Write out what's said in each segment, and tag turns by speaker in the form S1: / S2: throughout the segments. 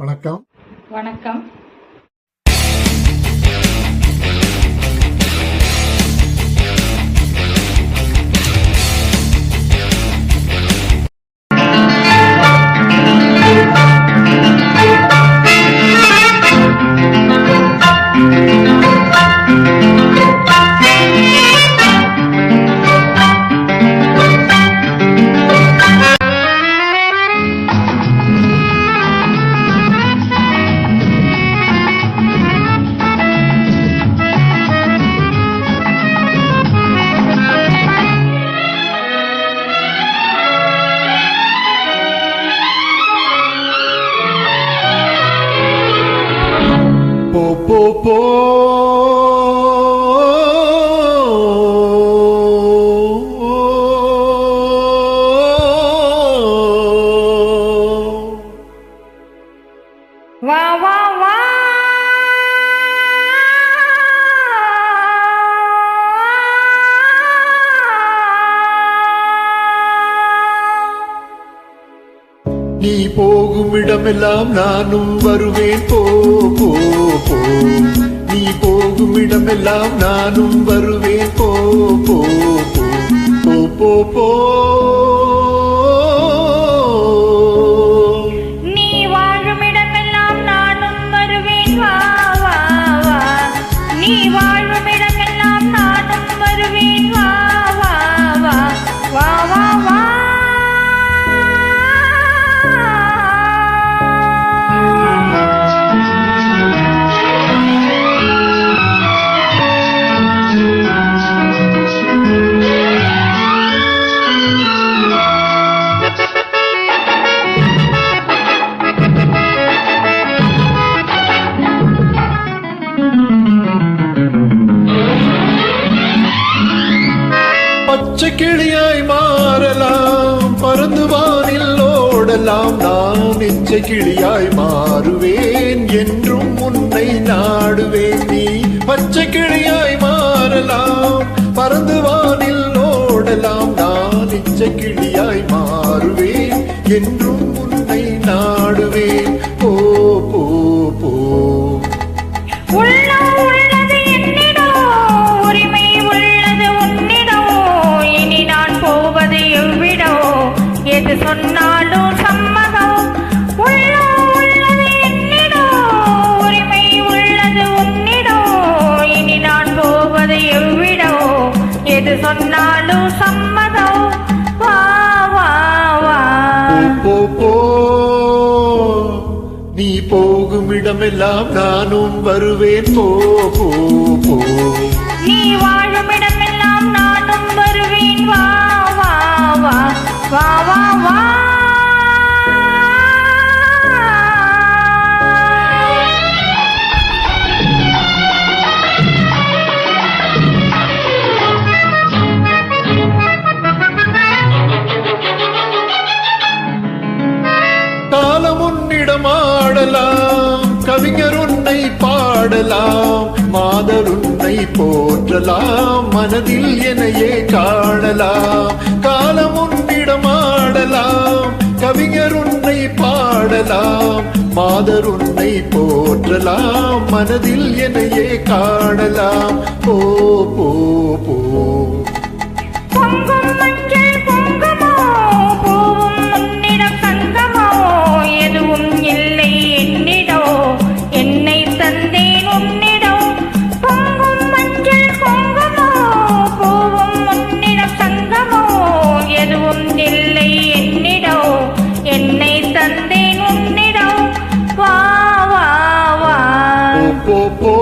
S1: வணக்கம்.
S2: வணக்கம்.
S1: போ போ
S2: வா வா வா
S1: நீ போகும் இடமெல்லாம் நானும் வருவேன். போ போ போ நீ போகும் இடமெல்லாம் நானும் வருவேன். போ போ போ போ போ
S2: நீ வாழும் இடமெல்லாம் நானும் வருவேன். வா வா வா நீ வாழும் இடமெல்லாம் நானும் வருவேன். வா வா வா வா வா வா
S1: பச்சை கிளியாய் மாறலாம், பறந்து வானில் ஓடலாம். நான் நெஞ்ச கிளியாய் மாறுவேன், என்றும் உன்னை நாடுவேன். நீ பச்சை கிளியாய் மாறலாம், பறந்து வானில் ஓடலாம். நான் நெஞ்ச கிளியாய் மாறுவேன், என்றும் உன்னை நாடுவேன். போ போ போ
S2: எது சொன்னாலும் சம்மதம். உள்ளது என்னிடம், உரிமை உள்ளது உன்னிடம். இனி நான் போவது எவ்விடம், எது சொன்னாலும் சம்மதம். வா வா வா
S1: போ போ நீ போகும் இடமெல்லாம் நானும் வருவேன். போ போ போ
S2: நீ வாழும் இடமெல்லாம் நானும் வருவேன். வா வா வா வா வா வா
S1: காலம் உன்னிடம் ஆடலாம், கவிஞர் உன்னை பாடலாம். மாதர் உன்னை போற்றலாம், மனதில் என்னையே காணலாம். காலம் உன்னிடம் ஆடலாம், கவிஞர் உன்னை பாடலாம். மாதர் உன்னை போற்றலாம், மனதில் என்னையே காணலாம். போ போ போ
S2: பொங்கும் மஞ்சள் பொங்குமோ, பூவும் உன்னிடம் தங்கமோ. எதுவும் இல்லை என்னிடம், என்னை தந்தேன் உன்னிடம். பொங்கும் மஞ்சள் பொங்குமோ, பூவும் உன்னிடம் தங்கமோ. எதுவும் இல்லை என்னிடம், என்னை தந்தேன் உன்னிடம். வா வா வா
S1: போ போ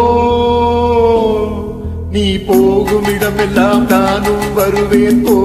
S1: நீ போகும் இடமெல்லாம் நானும் வருவேன். போ